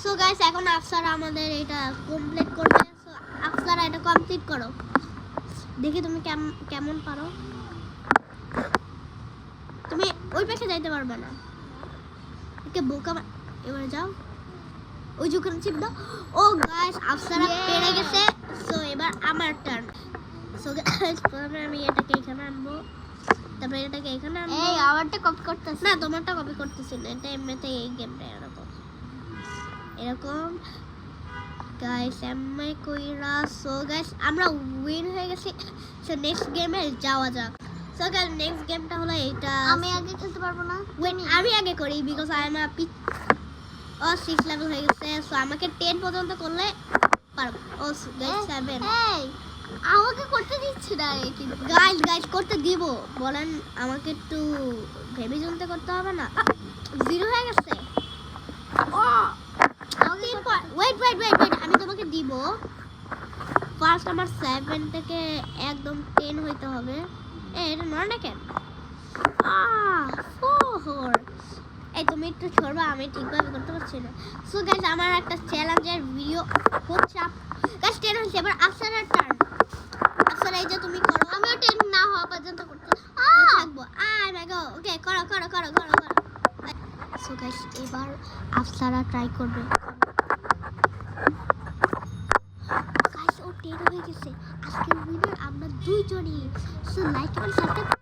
So guys এখন আফসারা আমাদের এটা কমপ্লিট করবে। সো আফসারা এটা কমপ্লিট করো, দেখি তুমি কেমন পারো। তুমি ওই পাশে যাইতে পারবে না, একে বোকা এবারে যাও ওই যখন চিপ দাও। ও গাইস আফসারা পেরে গেছে। সো এবার আমার টার্ন। সো গাইস প্রথমে আমি এটাকে এখানে আনবো, তারপরে এটাকে এখানে আনবো। এই আমারটা কপি করতেছ না তোমারটা কপি করতেছি না, এটা এমনিতে এই গেমটা এরকম এরকম গাইস এমএ কইরা। সো গাইস আমরা উইন হয়ে গেছি। সো নেক্সট গেমে যাওয়া যাক। সো গাইস নেক্সট গেমটা হলো এইটা। আমি আগে খেলতে পারবো না? ওয়েট আমি আগে করি because I am a O 6 level হয়ে গেছে। সো আমাকে 10 পর্যন্ত করলে পারবো। ও গাইস 7 এই আমাকে করতে দিচ্ছে না কিন্তু। গাইস করতে দিব বলেন, আমাকে একটু ভেবে চিন্তে করতে হবে না। 0 হয়ে গেছে। ও ওয়েট আমি তোমাকে দিব। ফার্স্ট আমার 7 থেকে একদম 10 হইতে হবে। এটা নয় না কেন? 4 এই তুমি একটু ছড়বা, আমি ঠিকভাবে করতে পারছি না। সো গাইস আমার একটা চ্যালেঞ্জের ভিডিও হচ্ছে। গাইস 10 হয়েছে, এবার আফসারার টার্ন। আফসারা এই যে তুমি করো, আমিও 10 না হওয়া পর্যন্ত করতে থাকবো। আই মাই গড, ওকে করো। সো গাইস এবার আফসারা ট্রাই করবে। গাইস ও 10 হয়ে গেছে। আজকের উইনার আমরা দুইজনই। So like and subscribe